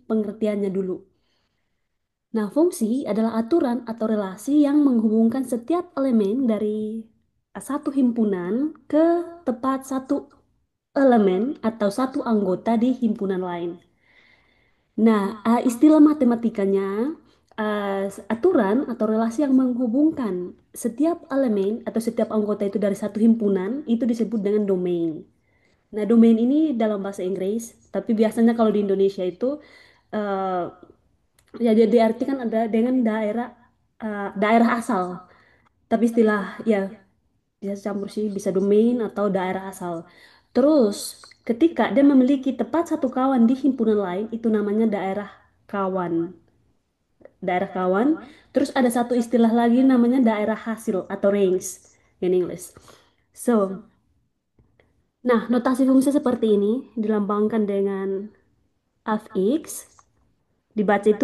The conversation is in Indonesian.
pengertiannya dulu. Nah, fungsi adalah aturan atau relasi yang menghubungkan setiap elemen dari satu himpunan ke tepat satu elemen atau satu anggota di himpunan lain. Nah, istilah matematikanya aturan atau relasi yang menghubungkan setiap elemen atau setiap anggota itu dari satu himpunan itu disebut dengan domain. Nah, domain ini dalam bahasa Inggris, tapi biasanya kalau di Indonesia itu eh, ya jadi diartikan ada dengan daerah asal. Tapi istilah ya bisa campur sih, bisa domain atau daerah asal. Terus, ketika dia memiliki tepat satu kawan di himpunan lain, itu namanya daerah kawan. Daerah kawan. Terus ada satu istilah lagi namanya daerah hasil atau range in English. So, nah notasi fungsi seperti ini dilambangkan dengan fx, dibaca itu